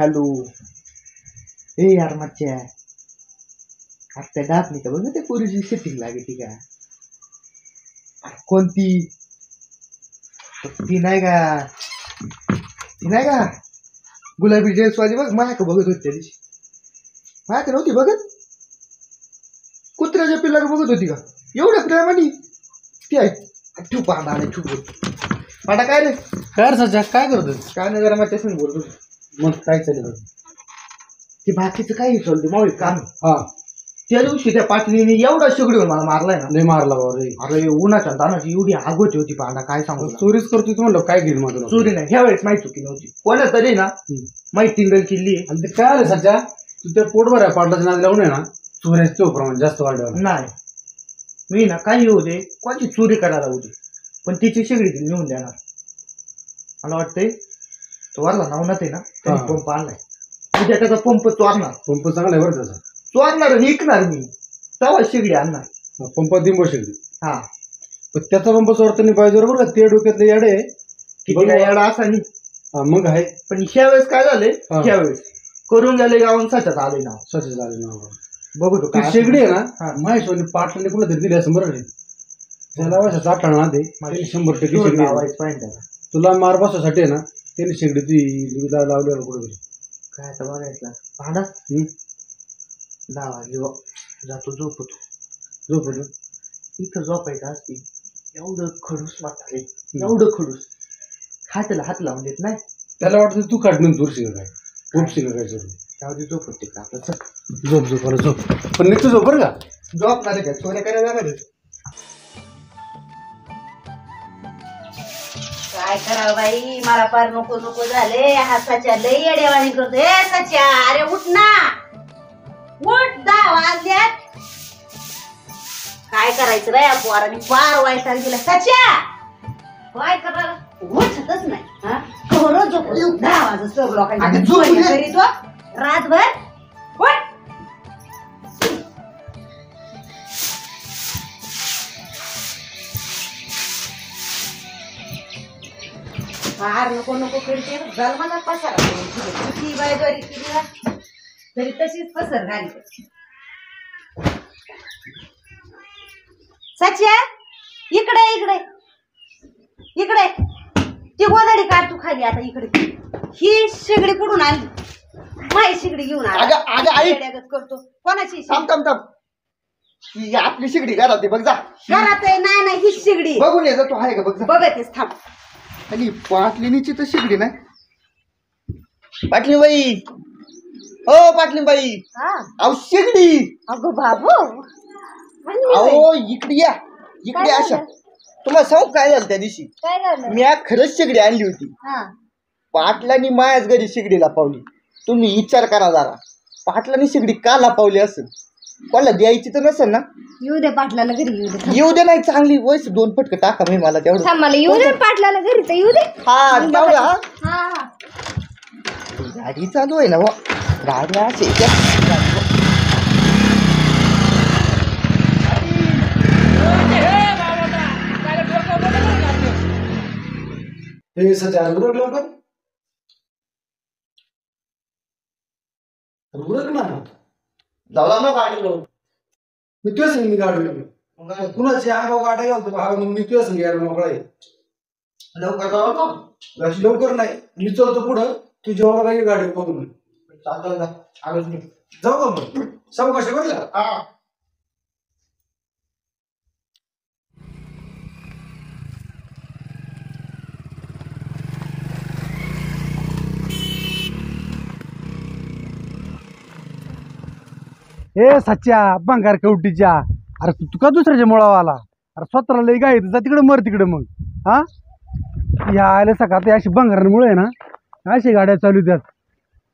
Hello. ए यार मच्छा, आता डाक नाही का बघ ते पोरीची सेटिंग लागेल का? कोणती? ती नाही का, ती नाही का गुलाबी ड्रेसवाली बघ, माया का बघत होती त्या दिवशी. माया का नव्हती बघत, कुत्र्याच्या पिल्ला बघत होती का एवढ्या प्रेमाने? ती आहे ठेव पांडा आला ठेव बोलतो पांडा. काय रे काय सध्या काय करतो? काय नाही जरा माझ्यासून बोलतो. मग काय चालेल ते बाकीचं काही चालते मावळी काम. हा त्या दिवशी त्या पाटलीने एवढा शेगडीवर मला मारलाय ना. नाही मारला बाबा रे. अरे उन्हाच्या तानाची एवढी आगोची होती पांडा, काय सांगू. चोरीच करतोय तू म्हणलं काय घेईल माझं? चोरी नाही, ह्या वेळेस माहिती चुकी नव्हती. कोणा तरी ना माहिती टिंगल किल्ली. आणि ते काय आलं सध्या तू त्या पोटभर आहे पाटलाच्या नाद लावून आहे ना, चोऱ्याचं तो प्रमाण जास्त वाढलं. नाही मी ना काही होऊ दे, कोणती चोरी करायला होऊ दे, पण तिची शेगडी ती नेऊन देणार. मला वाटतंय तो वरला नावनात आहे ना, त्यांनी पंप आणलाय. उद्या त्याचा पंप चोरणार. पंप चांगला आहे बरं त्याचा. चोरणार आणि विकणार मी, तेव्हा शेगडी आणणार. पंप दिंबो शेगडी. हा पण त्याचा पंप चोरताना पाहिजे बरोबर का? ते डोक्यातले याडे किती काय एवढा असा नाही. मग आहे. पण ह्या वेळेस काय झालंय, ह्या वेळेस करून गेले गावून साच्यात आले ना. सच झाले ना बघू ती शेगडी आहे ना, महेश्वरी पाटलाने कुठला तरी दिली असं बरं. त्याला वाशा आठवण ना ते 100% शेगडी लावायचं पाहिजे त्याला. तुला मार बसासाठी आहे ना त्यांनी शेगडी ती लावल्यावर कुठे काय आता बघायचं भाडा. 10 वाजले जातो झोपतो. इथं झोपायचं असते. एवढं खडूस म्हातारे, एवढं खडूस हाताला हात लावून देत नाही. त्याला वाटतं तू काढून दूर शिका काय खूप शिका काय सोडून त्यावर झोप होते का आपलं. झोप पण निघतो झोप बरं का. झोपणार आहे का? चोऱ्या करायला जाणार आहे. काय करावं बाई, मला फार नको नको झाले. हा सच्या लई येडेवाणी करतो. ए सच्या, अरे उठ ना, उठ. 10 वाजल्यात. काय करायचं रे या पोरांनी, फार वाईट गेला. सच्या काय करायला उठतच नाही. हा खरं झोप. 10 वाजता लोकांच्या करीत रातभर. उठ. फार नको नको करते. जन्माला पसार किती बायद्वारी केली ना तरी तशीच पसर झाली. सच्या इकडे इकडे इकडे, ती गोदडी काढ तू खाली. आता इकडे ही शेगडी कुठून आली? माई शेगडी घेऊन आली करतो. कोणाची? थांब ही आपली शेगडी घरात आहे बघ जा. घरात आहे? नाही नाही, ही शेगडी बघून ये जा तू आहे का बघ जा. बघतेस थांब. आणि पाटलिनीची तर शेगडी नाही. पाटली बाई, हो पाटली बाई, अहो शेगडी. अगो बाबू, अहो इकडे या, इकडे अशा. तुम्हाला सांगू काय झालं त्या दिवशी? काय झालं? मी खरंच शेगडी आणली होती. पाटलांनी मायाच घरी शेगडी लपावली. तुम्ही विचार करा जरा, पाटलांनी शेगडी का लपावली असेल? कोणाला द्यायची तर नसेल ना. येऊ दे पाटलाला घरी, येऊ दे. नाही चांगली वयस 2 फटकं टाका मी मला तेवढं. मला येऊ दे पाटलाला घरी, तर येऊ दे. हा तेवढा. हा गाडी चालू आहे ना व, गाड्या हे सध्या लवकर ना झाला ना गाडी लावून. मी तुझ्या संग गाडी कुणाची आगाव गाड्या घालतो मी तुझ्या संग यायला मोकळा आहे. लवकर जाऊ का? लवकर नाही, मी चलतो पुढं, तू जेव्हा काही गाडी बघून चालतो आलोच मी. जाऊ का मग? सावकाश बरं का? हा ए सच्च्या बंगार कवटीच्या, अरे तू का दुसऱ्याच्या मुळावा आला? अरे स्वतःला लई गाय जा तिकडे, मर तिकडे. मग हा या आले सकाळ ते अशी बंगारांमुळे आहे ना अशी गाड्या चालू द्यात.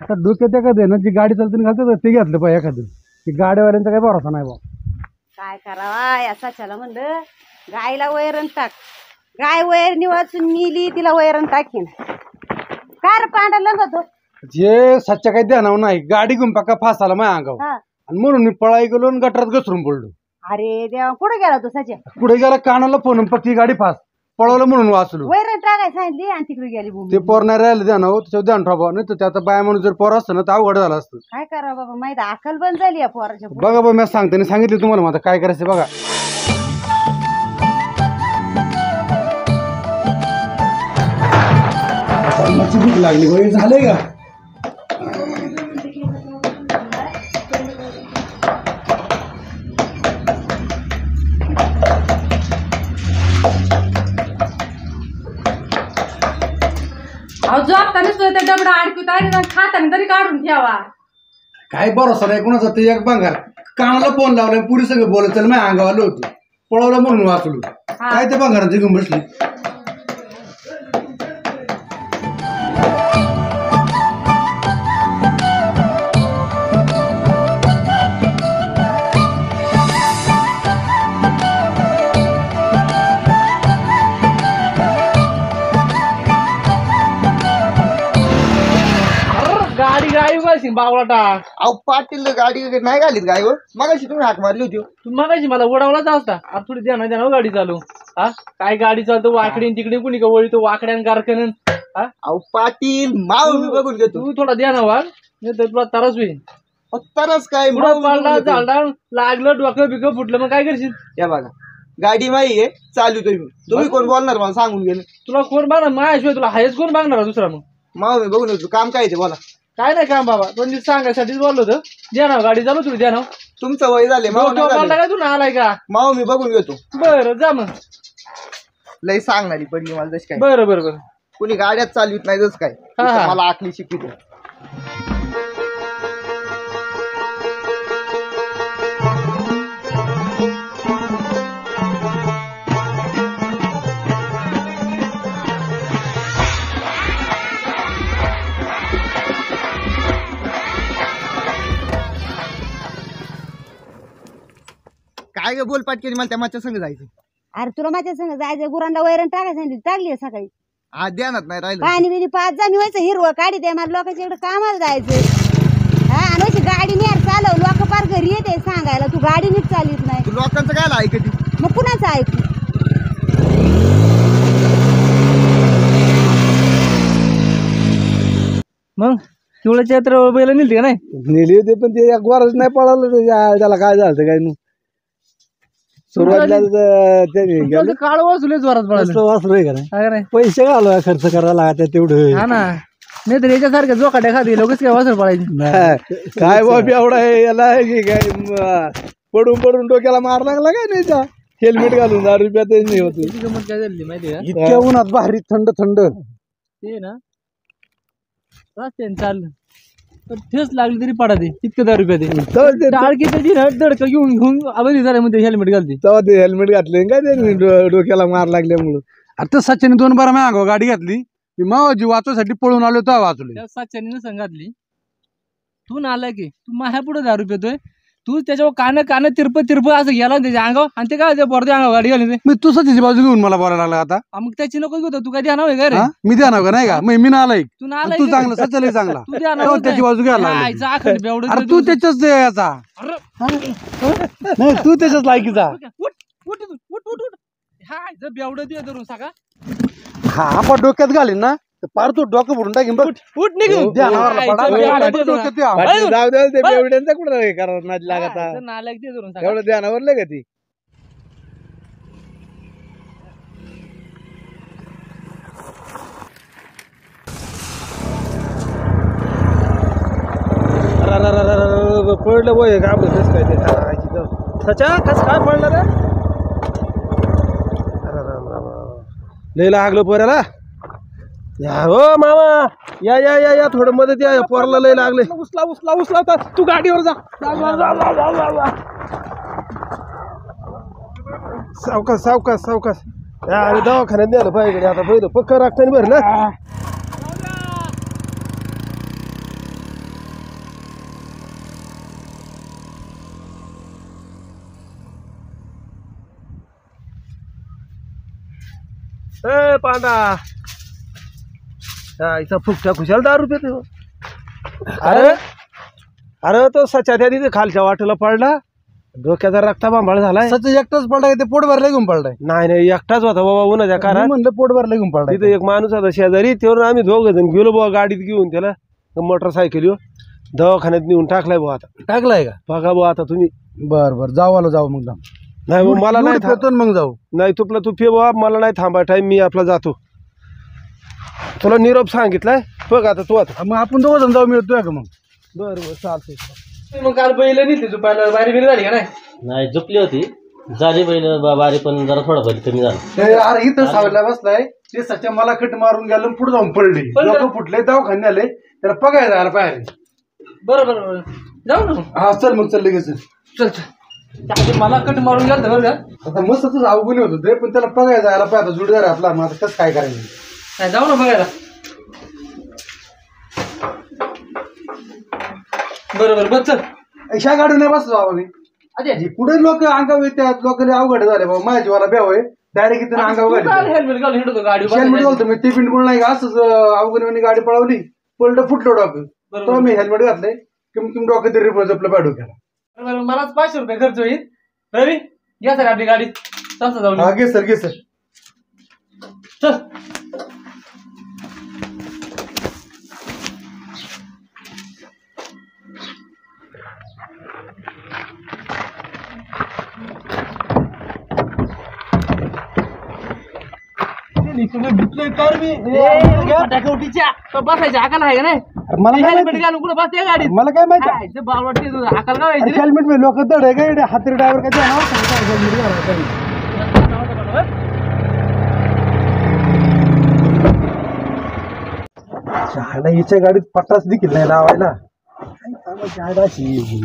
आता डोक्यात एखादं आहे ना, जी गाडी चालते घालतात ते घेतलं पाहिजे एखादं. की गाड्यावाल्यांचा काही भरोसा नाही बा. काय करावा या सच्याला म्हणलं, गायला वैरण टाक. गाय वैरणी वाचून मिली, तिला वैरण टाकीन. काय रे पांढरा लंगतो? जे सच्च्या काही ध्यानावर नाही, गाडी घेऊन पक्का फास आला माझ्या अंगावर. आणि म्हणून मी पळाई गेलो आणि गटरात घसरून पडलो. अरे देवा, कुठे गेला तू सच्या? पुढे गेला कानाला फोन, पक्की गाडी फास. पळवलं म्हणून वाचलो. वैरण टाकाय सांगितली आणि तिकडे गेली भूमी. ते पोर नाही राहिलं ध्यान हो, त्याच्यावर ध्यान ठेवा. नाही तर त्याचा बाया म्हणून जर पोर असतं ना तर अवघड झालं असतं. काय करा बाबा माहिती अकल बंद झाली या पोराच्या. बघा बघा मी सांगते सांगितलं तुम्हाला माझं काय करायचं बघा. भूक लागली वय झाले का. झोपताना सुद्धा त्या डबडा अडकूत आणि खाताना तरी काढून ठेवा. काय भरोसा नाही कुणाचा. ते एक बंगार कानाला फोन लावलाय पुरी सगळं बोलत चल माझ्या अंगावर होतं पळवलं म्हणून वाचलो. काय ते बंगारात घेऊन बसली. गाडी गाडी बस बावळाटा. अहो पाटील गाडी नाही घालीत गाडीवर. मगाशी तुम्ही हाक मारली होती. तू मगाशी मला उडावलाच असता. आता थोडी द्या ना गाडी चालू. हा काय गाडी चालतो वाकडी तिकडे कुणी का वळी तो वाकड्यान कारखान्यान. अहो पाटील माव मी बघून घेतो. तू थोडा द्या ना वाघ नाही तर तुला तरच होईल. तरच काय पडला झाडा लागलं डोकं बिकं फुटलं मग काय करशील. या बघा गाडी माही आहे चालू तुम्ही कोण बोलणार मला सांगून गेलं. तुला कोण बघणार माझ्याशिवाय तुला हायच कोण बघणार दुसरा. मग माव मी बघून घेतो. काम काय ते बोला. काय नाही काम बाबा पण सांगायसाठीच बोललो होतं. द्या ना गाडी चालू तुला द्या ना. तुमचं वय झाले काय तू ना आलाय का. माव मी बघून घेतो. बरं जा मग. लय सांगणारी पडली मला जशी काय. बरं बरं बरं कुणी गाड्यात चालवीत नाही जस काय. मला आखली शिकवित. काय ग बोलपाट केली मला त्या माझ्या संग जायचं. अरे तुला माझ्या संग जायचं गुरांना वैरण टाकाय सांगितली टाकली सकाळी. आज ध्यानात नाही राहिलं. पाणी बिनी पाच जा मी व्हायचं हिरवं काढी दे मला लोकांच्या इकडे कामाला जायचं. हा आणि अशी गाडी नेर चालव लोक पार घरी येते सांगायला तू गाडी नीट चालत नाही. तू लोकांचं काय ऐकते. मग कुणाचं ऐकू. मग पिवळ्याच्या यात्रा बैल नेली का नाही. नेली होती पण ते गोरच नाही पळालं. त्याला काय झालं काय नाही. सुरुवातीला त्याने काळ वाचले जोरात पळालं वाचलोय का नाही. काय नाही पैसे घालवा खर्च करायला लागतात तेवढं. हा ना नाही तर याच्यासारख्या जोकाट्या खाती लोकच काय वासर पडायची. काय बाबी एवढा याला काय पडून पडून डोक्याला मार लागला काय नाही. हेल्मेट घालून 10 रुपयात नाही होत. गमत काय झाली माहिती का. इतक्या उन्हात भारी थंड थंड ते ना रस्त्याने चाललं तर ठेस लागली तरी पडा दे इतकं 10 रुपयात टाळकी त्याची दडकं घेऊन घेऊन अवधी झाल्यामध्ये हेल्मेट घालते. तेव्हा ते हेल्मेट घातले काय ते डोक्याला मार लागल्यामुळं. आता सचिन 2 बारा मागो गाडी घातली मी मावाजी वाचवासाठी पळून आलो तेव्हा वाचले. त्या सच्याने सांगितली तू नाला की तू माझ्या पुढे 10 रुपये येतोय. तू त्याच्यावर कान तिरप असं गेला त्याच्या अंगावर आणि ते काय बोरच्या अंगावर गाडी घाली. मी तू सचिनची बाजू घेऊन मला बोलायला लागला आता. मग त्याची नको घेतो तू काय ध्यानाव आहे का रे. मी ध्यानाव का नाही का मी नालाय. तू नालाय तू चांगला सचल चांगला तू ध्यानाव त्याची बाजू घ्यायला लागला. तू त्याच्याच याचा नाही तू त्याच्याच लायकीचा. बेवड दे धरून सका हा आपण डोक्यात घालीन ना पार तू डोकं भरून टाकीन बघ. उठ निघून जाऊ दे ते बेवड्यांचा कुठं हे करावं नाही लागत. नालायक दे धरून एवढं ध्यानावर लय का ती. पडलं बोय का कस काय ते सचा कस काय पडलं रे. लय लागलं पोऱ्याला. या हो मामा या या या या थोडं मदत या पोराला लय लागले. उचला उचला उचला तू गाडीवर जा. सावकाश सावकाश सावकाश. अरे दवाखान्यात द्यायला पाहिजे आता पहिलं पक्क राखताना बरं ना. ए पांडा इथं फुकटा खुशाल 10 रुपये ते. अरे अरे तो सच्या त्या तिथे खालच्या वाटेला पडला डोक्याचा रक्ता बांबाळ झालाय. सच एकटाच पडलाय ते पोट भरला घेऊन पडलाय. नाही एकटाच होता बाबा उन्हाच्या मी कारात. म्हणलं पोट भरला घेऊन पडलाय. तिथे एक माणूस होता शेजारी, त्यावर आम्ही 2 जण गेलो बाबा गाडीत घेऊन त्याला मोटरसायकल दवाखान्यात नेऊन टाकलाय भाऊ. आता टाकलाय का? बघा भाऊ आता तुम्ही. बर जाऊ आलो जाऊ मग नाही भाऊ, मला नाही येतो मग जाऊ. नाही तुपला तू पे बाबा, मला नाही थांबा टाइम, मी आपला जातो. तुला निरोप सांगितलाय बघ आता तू. आता मग आपण 2 जण जाऊ मिळतोय का मग? बरं चालतंय. मग काल बैल नेली झोपायला, बारी बिरी झाली का नाही? नाही झोपली होती, झाली बैल बारी, पण जरा थोडा बैल कमी झाला. अरे इथं सावला बसलाय ते सच्या मला कट मारून गेलं, पुढे जाऊन पडले, लोक फुटले, दवाखान्यात आले, त्याला बघायला जायला पाहिजे. बरं जाऊ ना. हा चल मग, चल लगेच चल चल. मला कट मारून गेलं बरं का. आता मस्त तुझं अवगुणी होतं ते, पण त्याला बघायला जायला पाहिजे. जुडदार आपला, मग आता कसं काय करायचं? नाही जाऊ ना बघायला. बरं चल. अशा गाडी नाही बसलो बाबा मी. अरे पुढे लोक अंगावर येतात, लोकांना अवघड झाले बाबा. माझ्या जीवाला बेव आहे, डायरेक्ट इथे अंगावर हेल्मेट घालून हिंडतो गाडी. हेल्मेट घालतो मी, ते पिंटकुळ नाही का असंच अवघणी गाडी पळवली, पलट फुटलो डॉक्टर. तर मी हेल्मेट घातलंय, किंमत डॉक्टर तरी रिपोर्ट आपलं पाठवू केला. मलाच 500 रुपये खर्च होईल. रवी घ्या सर आपली गाडी, तसं जाऊन. हा घे सर चल. बसायच्या हाकाल आहे का नाही? हेल्मेट घालून कुठं बसते गाडीत? मला काय माहिती बाळ वाटते हाकाल का व्हायची? हेल्मेट मी लोक दड आहे का हाती ड्रायव्हर काय हेल्मेट हिच्या गाडीत पट्टाच देखील नाही लावायला.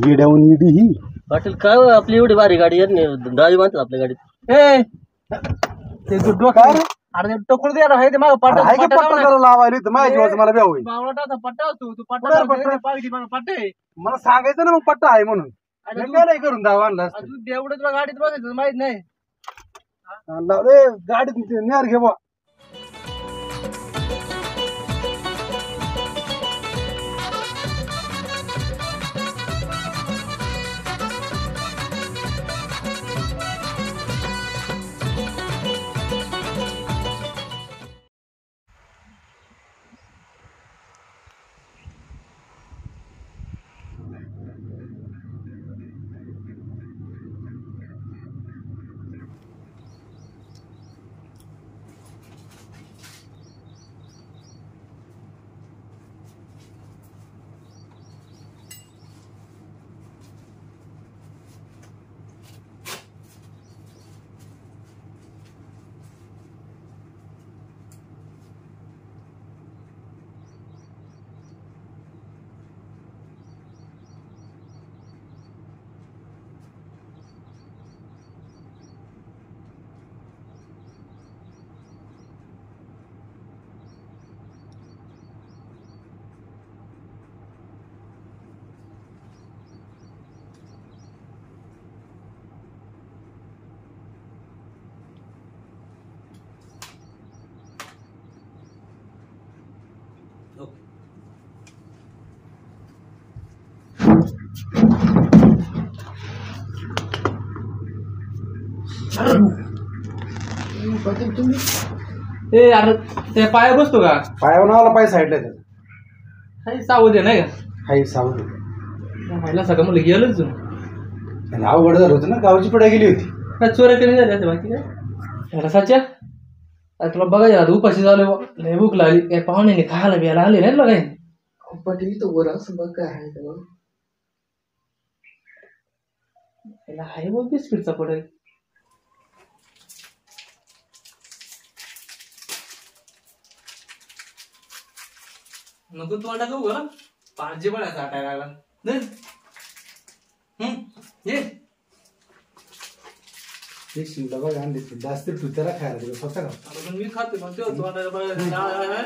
येड्याहून इडी ही. पाटील काय हो, आपली एवढी भारी गाडी आहे, डावी बांधतात आपल्या गाडीत. ते डोकं अरे टोकरू दे आहे ते मागं पट्टा आहे का पट्टा जरा लावायला इथं? माझ्या जीवाचं मला बेव होईल. बावळाटा पट्टा असतो तू कुठं आहे पट्टा? पट्टा आहे. मला सांगायचं ना मग पट्टा आहे म्हणून. मी काय नाही करून दावा आणला असतं. तू एवढं तुला गाडीत बसायचं माहित नाही. गाडीत नेर घे बा. ए अरे ते पाया बसतो का? पायावर नावाला पाय साईडला त्याचा. काही सावध आहे नाही का? हाय सावध. पहिला सगळं मला गेलंच त्याला अवघड झालं होतं ना, गावची पडा गेली होती. काय चोऱ्या कमी झाल्या असं बाकी काय रसाच्या. आता तुला बघायला आता उपाशी झालो, लय भूक लागली. काय पाहुण्याने खायला बियाला आले नाही तुला काही? पाटील तो बरं असं बघ काय आहे त्याला हाय बघ बिस्किटचा पडेल. नको तोंडा घेऊ ग, पाहिजे पण आटायला लागला. ये बघा अंडी जास्त तू त्याला खायला दिलं स्वतः का? मी खाते पण तेव्हा तोंडाला बघायला.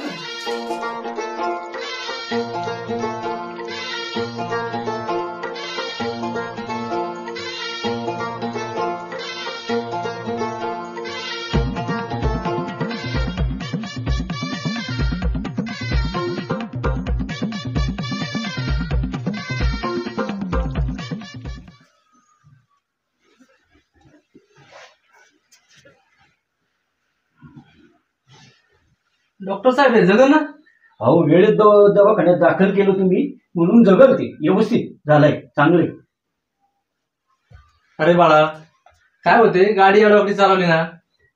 डॉक्टर साहेब आहे जगन ना. अहो वेळेत दवाखान्यात दाखल केलं तुम्ही म्हणून जगल ते व्यवस्थित झालंय चांगलंय. अरे बाळा काय होते गाडी एवढी चालवली ना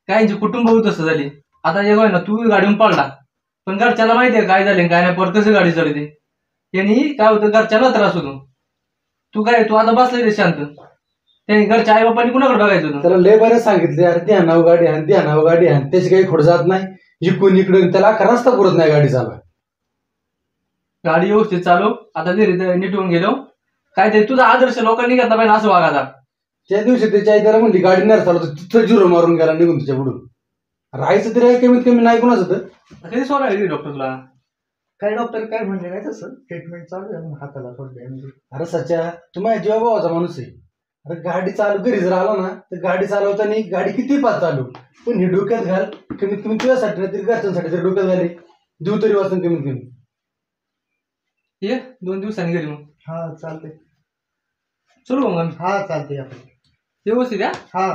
काहींची कुटुंब तसं झाली. आता एक आहे ना तू गाडीहून पडला पण घरच्याला माहितीये काय झाले काय नाही परत कशी गाडी चालवते त्यांनी काय होतं घरच्याला त्रास होतो. तू काय तू आता बसलाय रे शांत त्यांनी घरच्या आई बापांनी कुणाकडे बघायचं होतं. त्याला लय बरं सांगितले अरे त्या नाव गाडी हाण त्या नाव गाडी हाण त्याची काही खोड जात नाही इकडून इकडून त्याला अख्खा रस्ता पुरत नाही गाडी चालवा. गाडी व्यवस्थित चालव आता घरी नीट होऊन गेलो काय ते तुझा आदर्श लोकांनी घेतला पाहिजे असं वागायचा. त्या दिवशी त्याची आई त्याला म्हणली गाडी नाही चालवतो तिथं झिरो मारून गेला निघून तिच्या पुढून. राहायचं तरी आहे कमीत कमी नाही कोणाचं तर. कधी सोडायला डॉक्टर तुला काय डॉक्टर काय म्हणले नाही तसं ट्रीटमेंट चालू आहे म्हणून हाताला सोडले. अरे सच्या तू माझ्या जीवा भावाचा माणूस आहे. अरे गाडी चालू घरी जर आलो ना तर गाडी चालवताना गाडी किती पाच चालू पण हे डोक्यात घाल कमीत कमी तुझ्यासाठी नाही तरी घरच्यांसाठी तरी डोक्यात घाले देऊ तरी वाचून कमीत कमी. ये 2 दिवसांनी घरी मग. हा चालते. चलू मग हा चालते आपण व्यवस्थित या. हा